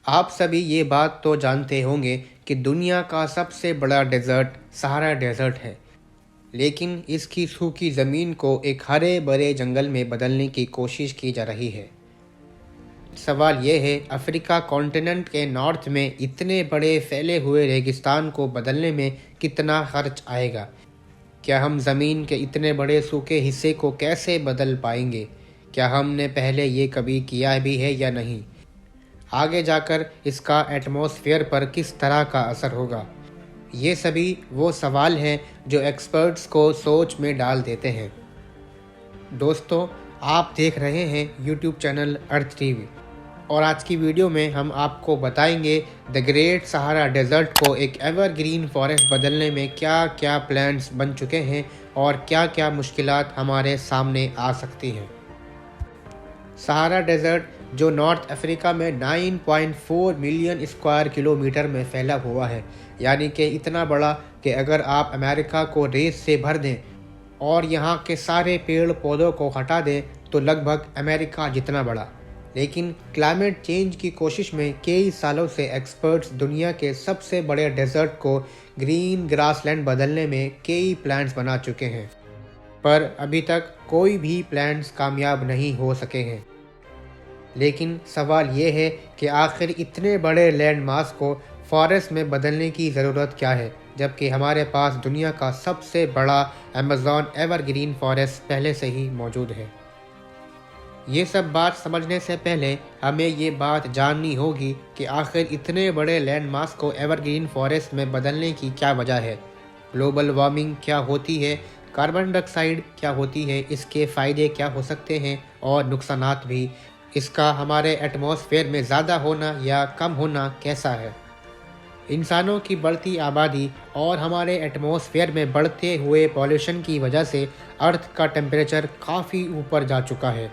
आप सभी ये बात तो जानते होंगे कि दुनिया का सबसे बड़ा डेजर्ट सहारा डेजर्ट है। लेकिन इसकी सूखी ज़मीन को एक हरे भरे जंगल में बदलने की कोशिश की जा रही है। सवाल ये है, अफ्रीका कॉन्टिनेंट के नॉर्थ में इतने बड़े फैले हुए रेगिस्तान को बदलने में कितना खर्च आएगा? क्या हम ज़मीन के इतने बड़े सूखे हिस्से को कैसे बदल पाएंगे? क्या हमने पहले ये कभी किया भी है या नहीं? आगे जाकर इसका एटमॉस्फेयर पर किस तरह का असर होगा? ये सभी वो सवाल हैं जो एक्सपर्ट्स को सोच में डाल देते हैं। दोस्तों, आप देख रहे हैं यूट्यूब चैनल अर्थ टीवी और आज की वीडियो में हम आपको बताएंगे द ग्रेट सहारा डेजर्ट को एक एवरग्रीन फॉरेस्ट बदलने में क्या क्या प्लान्स बन चुके हैं और क्या क्या मुश्किलात हमारे सामने आ सकती हैं। सहारा डेजर्ट जो नॉर्थ अफ्रीका में 9.4 मिलियन स्क्वायर किलोमीटर में फैला हुआ है, यानी कि इतना बड़ा कि अगर आप अमेरिका को रेत से भर दें और यहाँ के सारे पेड़ पौधों को हटा दें तो लगभग अमेरिका जितना बड़ा। लेकिन क्लाइमेट चेंज की कोशिश में कई सालों से एक्सपर्ट्स दुनिया के सबसे बड़े डेजर्ट को ग्रीन ग्रासलैंड बदलने में कई प्लान्स बना चुके हैं, पर अभी तक कोई भी प्लान्स कामयाब नहीं हो सके हैं। लेकिन सवाल ये है कि आखिर इतने बड़े लैंड मास को फॉरेस्ट में बदलने की ज़रूरत क्या है, जबकि हमारे पास दुनिया का सबसे बड़ा अमेज़न एवरग्रीन फॉरेस्ट पहले से ही मौजूद है। ये सब बात समझने से पहले हमें ये बात जाननी होगी कि आखिर इतने बड़े लैंड मास को एवरग्रीन फॉरेस्ट में बदलने की क्या वजह है। ग्लोबल वार्मिंग क्या होती है, कार्बन डाइऑक्साइड क्या होती है, इसके फ़ायदे क्या हो सकते हैं और नुकसानात भी। इसका हमारे एटमॉस्फेयर में ज़्यादा होना या कम होना कैसा है। इंसानों की बढ़ती आबादी और हमारे एटमॉस्फेयर में बढ़ते हुए पॉल्यूशन की वजह से अर्थ का टेम्परेचर काफ़ी ऊपर जा चुका है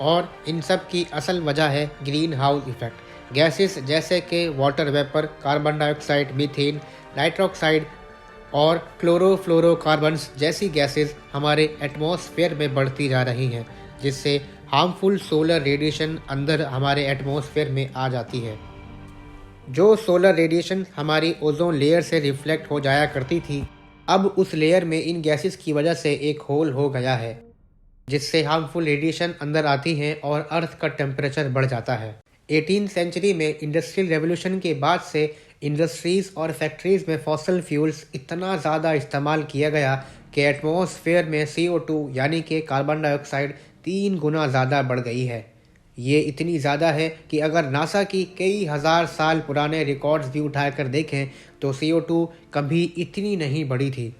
और इन सब की असल वजह है ग्रीन हाउस इफ़ेक्ट गैसेस जैसे कि water vapour, carbon dioxide, methane, nitroxide और क्लोरोफ्लोरोकार्बन्स जैसी गैसेस हमारे एटमॉस्फेयर में बढ़ती जा रही हैं, जिससे हार्मफुल सोलर रेडिएशन अंदर हमारे एटमॉस्फेयर में आ जाती है। जो सोलर रेडिएशन हमारी ओजोन लेयर से रिफ्लेक्ट हो जाया करती थी, अब उस लेयर में इन गैसेस की वजह से एक होल हो गया है, जिससे हार्मफुल रेडिएशन अंदर आती है और अर्थ का टेम्परेचर बढ़ जाता है। 18वीं सेंचुरी में इंडस्ट्रियल रेवोल्यूशन के बाद से इंडस्ट्रीज़ और फैक्ट्रीज़ में फॉसल फ्यूल्स इतना ज़्यादा इस्तेमाल किया गया कि एटमॉस्फेयर में CO2 यानी कि कार्बन डाइऑक्साइड 3 गुना ज़्यादा बढ़ गई है। ये इतनी ज़्यादा है कि अगर नासा की कई हज़ार साल पुराने रिकॉर्ड्स भी उठाकर देखें तो CO2 कभी इतनी नहीं बढ़ी थी।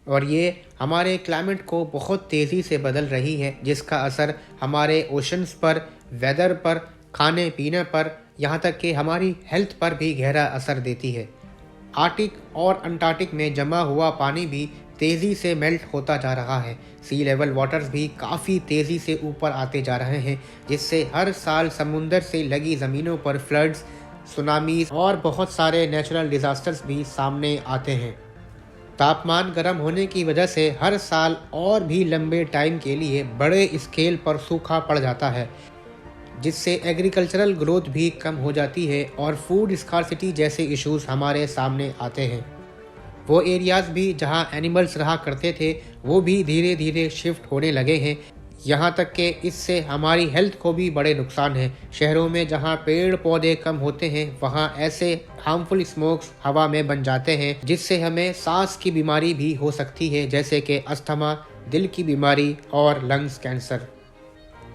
और ये हमारे क्लाइमेट को बहुत तेज़ी से बदल रही है, जिसका असर हमारे ओशंस पर, वेदर पर, खाने पीने पर, यहाँ तक कि हमारी हेल्थ पर भी गहरा असर देती है। आर्टिक और अंटार्कटिक में जमा हुआ पानी भी तेज़ी से मेल्ट होता जा रहा है। सी लेवल वाटर्स भी काफ़ी तेज़ी से ऊपर आते जा रहे हैं, जिससे हर साल समुंदर से लगी ज़मीनों पर फ्लड्स, सुनामीज और बहुत सारे नेचुरल डिज़ास्टर्स भी सामने आते हैं। तापमान गर्म होने की वजह से हर साल और भी लंबे टाइम के लिए बड़े स्केल पर सूखा पड़ जाता है, जिससे एग्रीकल्चरल ग्रोथ भी कम हो जाती है और फूड स्कार्सिटी जैसे इश्यूज हमारे सामने आते हैं। वो एरियाज़ भी जहां एनिमल्स रहा करते थे वो भी धीरे धीरे शिफ्ट होने लगे हैं। यहाँ तक कि इससे हमारी हेल्थ को भी बड़े नुकसान हैं। शहरों में जहाँ पेड़ पौधे कम होते हैं वहाँ ऐसे हार्मफुल स्मोक्स हवा में बन जाते हैं, जिससे हमें सांस की बीमारी भी हो सकती है, जैसे कि अस्थमा, दिल की बीमारी और लंग्स कैंसर।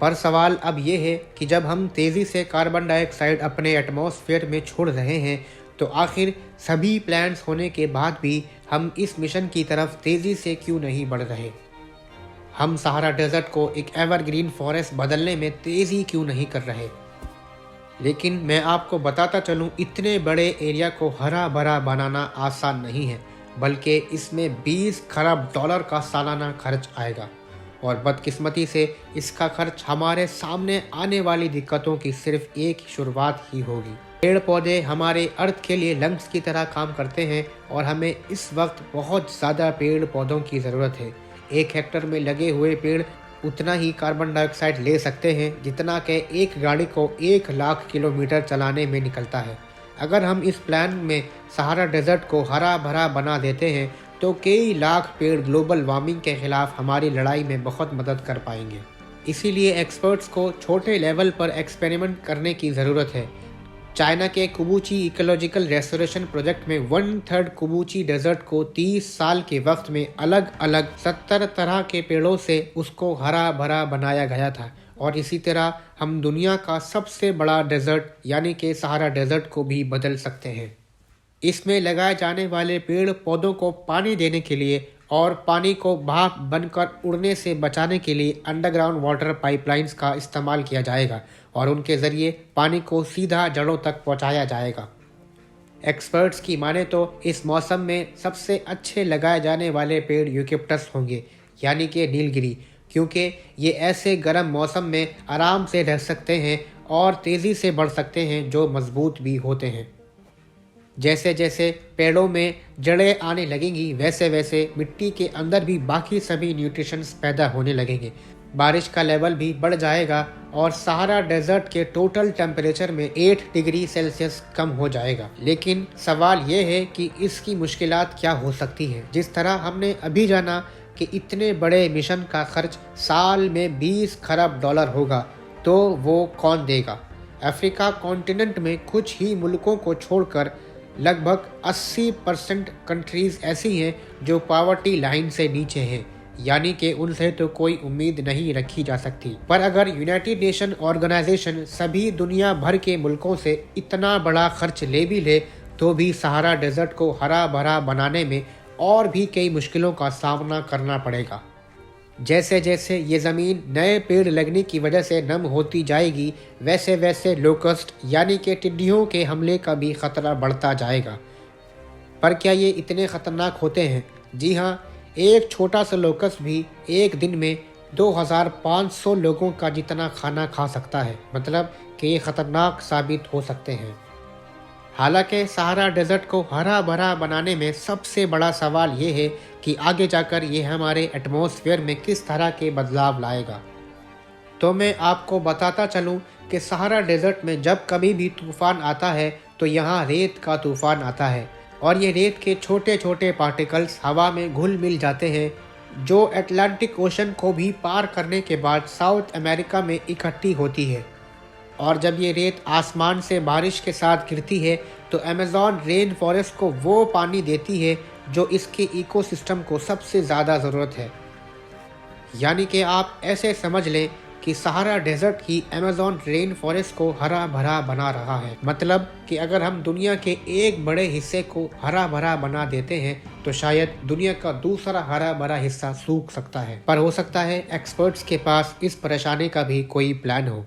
पर सवाल अब ये है कि जब हम तेज़ी से कार्बन डाइऑक्साइड अपने एटमॉस्फेयर में छोड़ रहे हैं तो आखिर सभी प्लान्स होने के बाद भी हम इस मिशन की तरफ तेज़ी से क्यों नहीं बढ़ रहे। हम सहारा डेजर्ट को एक एवरग्रीन फॉरेस्ट बदलने में तेज़ी क्यों नहीं कर रहे। लेकिन मैं आपको बताता चलूँ, इतने बड़े एरिया को हरा भरा बनाना आसान नहीं है, बल्कि इसमें 20 खरब डॉलर का सालाना खर्च आएगा और बदकिस्मती से इसका खर्च हमारे सामने आने वाली दिक्कतों की सिर्फ एक शुरुआत ही होगी। पेड़ पौधे हमारे अर्थ के लिए लंग्स की तरह काम करते हैं और हमें इस वक्त बहुत ज़्यादा पेड़ पौधों की ज़रूरत है। 1 हेक्टर में लगे हुए पेड़ उतना ही कार्बन डाइऑक्साइड ले सकते हैं जितना कि एक गाड़ी को 1 लाख किलोमीटर चलाने में निकलता है। अगर हम इस प्लान में सहारा डेजर्ट को हरा भरा बना देते हैं तो कई लाख पेड़ ग्लोबल वार्मिंग के खिलाफ हमारी लड़ाई में बहुत मदद कर पाएंगे। इसीलिए एक्सपर्ट्स को छोटे लेवल पर एक्सपेरिमेंट करने की ज़रूरत है। चाइना के कुबूची इकोलॉजिकल रेस्टोरेशन प्रोजेक्ट में 1/3 कुबूची डेजर्ट को 30 साल के वक्त में अलग अलग 70 तरह के पेड़ों से उसको हरा भरा बनाया गया था। और इसी तरह हम दुनिया का सबसे बड़ा डेजर्ट यानी कि सहारा डेजर्ट को भी बदल सकते हैं। इसमें लगाए जाने वाले पेड़ पौधों को पानी देने के लिए और पानी को भाप बनकर उड़ने से बचाने के लिए अंडरग्राउंड वाटर पाइपलाइंस का इस्तेमाल किया जाएगा और उनके ज़रिए पानी को सीधा जड़ों तक पहुंचाया जाएगा। एक्सपर्ट्स की माने तो इस मौसम में सबसे अच्छे लगाए जाने वाले पेड़ यूकेलिप्टस होंगे यानी कि नीलगिरी, क्योंकि ये ऐसे गर्म मौसम में आराम से रह सकते हैं और तेज़ी से बढ़ सकते हैं, जो मजबूत भी होते हैं। जैसे जैसे पेड़ों में जड़ें आने लगेंगी वैसे वैसे मिट्टी के अंदर भी बाकी सभी न्यूट्रिशंस पैदा होने लगेंगे, बारिश का लेवल भी बढ़ जाएगा और सहारा डेजर्ट के टोटल टेम्परेचर में 8 डिग्री सेल्सियस कम हो जाएगा। लेकिन सवाल ये है कि इसकी मुश्किलात क्या हो सकती हैं। जिस तरह हमने अभी जाना कि इतने बड़े मिशन का खर्च साल में 20 खरब डॉलर होगा, तो वो कौन देगा। अफ्रीका कॉन्टिनेंट में कुछ ही मुल्कों को छोड़कर लगभग 80% कंट्रीज़ ऐसी हैं जो पावर्टी लाइन से नीचे हैं, यानी कि उनसे तो कोई उम्मीद नहीं रखी जा सकती। पर अगर यूनाइटेड नेशन ऑर्गेनाइजेशन सभी दुनिया भर के मुल्कों से इतना बड़ा खर्च ले भी ले तो भी सहारा डेजर्ट को हरा भरा बनाने में और भी कई मुश्किलों का सामना करना पड़ेगा। जैसे जैसे ये ज़मीन नए पेड़ लगने की वजह से नम होती जाएगी वैसे वैसे लोकस्ट यानी कि टिड्डियों के हमले का भी ख़तरा बढ़ता जाएगा। पर क्या ये इतने ख़तरनाक होते हैं? जी हाँ, एक छोटा सा लोकस्ट भी एक दिन में 2500 लोगों का जितना खाना खा सकता है, मतलब कि ये ख़तरनाक साबित हो सकते हैं। हालांकि सहारा डेजर्ट को हरा भरा बनाने में सबसे बड़ा सवाल ये है कि आगे जाकर ये हमारे एटमॉस्फेयर में किस तरह के बदलाव लाएगा। तो मैं आपको बताता चलूँ कि सहारा डेजर्ट में जब कभी भी तूफ़ान आता है तो यहाँ रेत का तूफ़ान आता है और ये रेत के छोटे छोटे पार्टिकल्स हवा में घुल मिल जाते हैं, जो अटलांटिक ओशन को भी पार करने के बाद साउथ अमेरिका में इकट्ठी होती है। और जब ये रेत आसमान से बारिश के साथ गिरती है तो अमेज़न रेन फॉरेस्ट को वो पानी देती है जो इसके इकोसिस्टम को सबसे ज़्यादा ज़रूरत है। यानी कि आप ऐसे समझ लें कि सहारा डेजर्ट ही अमेज़न रेन फॉरेस्ट को हरा भरा बना रहा है। मतलब कि अगर हम दुनिया के एक बड़े हिस्से को हरा भरा बना देते हैं तो शायद दुनिया का दूसरा हरा भरा हिस्सा सूख सकता है। पर हो सकता है एक्सपर्ट्स के पास इस परेशानी का भी कोई प्लान हो।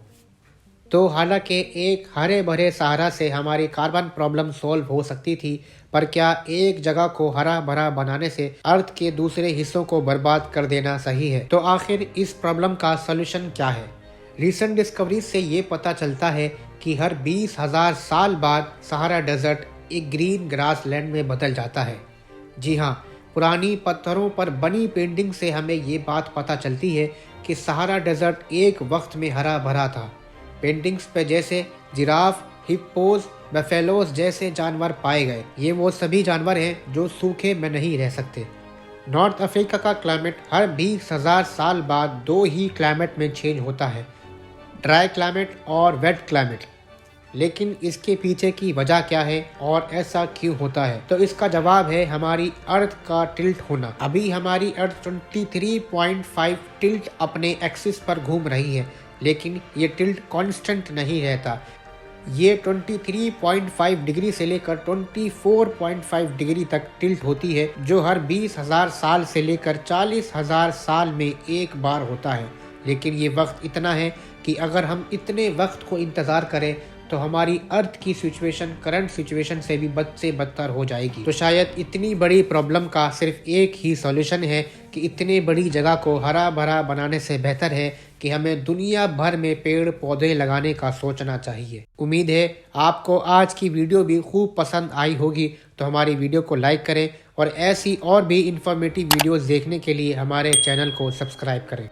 तो हालांकि एक हरे भरे सहारा से हमारी कार्बन प्रॉब्लम सॉल्व हो सकती थी, पर क्या एक जगह को हरा भरा बनाने से अर्थ के दूसरे हिस्सों को बर्बाद कर देना सही है? तो आखिर इस प्रॉब्लम का सलूशन क्या है? रिसेंट डिस्कवरीज से ये पता चलता है कि हर 20,000 साल बाद सहारा डेजर्ट एक ग्रीन ग्रास लैंड में बदल जाता है। जी हाँ, पुरानी पत्थरों पर बनी पेंटिंग से हमें ये बात पता चलती है कि सहारा डेजर्ट एक वक्त में हरा भरा था। पेंटिंग्स पे जैसे जिराफ, हिप्पोज, बफेलोज जैसे जानवर पाए गए। ये वो सभी जानवर हैं जो सूखे में नहीं रह सकते। नॉर्थ अफ्रीका का क्लाइमेट हर 20,000 साल बाद 2 ही क्लाइमेट में चेंज होता है, ड्राई क्लाइमेट और वेट क्लाइमेट। लेकिन इसके पीछे की वजह क्या है और ऐसा क्यों होता है? तो इसका जवाब है हमारी अर्थ का टिल्ट होना। अभी हमारी अर्थ 23.5 टिल्ट अपने एक्सिस पर घूम रही है, लेकिन ये टिल्ट कांस्टेंट नहीं रहता। ये 23.5 डिग्री से लेकर 24.5 डिग्री तक टिल्ट होती है, जो हर 20,000 साल से लेकर 40,000 साल में एक बार होता है। लेकिन ये वक्त इतना है कि अगर हम इतने वक्त को इंतज़ार करें तो हमारी अर्थ की सिचुएशन करंट सिचुएशन से भी बद से बदतर हो जाएगी। तो शायद इतनी बड़ी प्रॉब्लम का सिर्फ एक ही सॉल्यूशन है कि इतनी बड़ी जगह को हरा भरा बनाने से बेहतर है कि हमें दुनिया भर में पेड़ पौधे लगाने का सोचना चाहिए। उम्मीद है आपको आज की वीडियो भी खूब पसंद आई होगी। तो हमारी वीडियो को लाइक करें और ऐसी और भी इंफॉर्मेटिव वीडियोस देखने के लिए हमारे चैनल को सब्सक्राइब करें।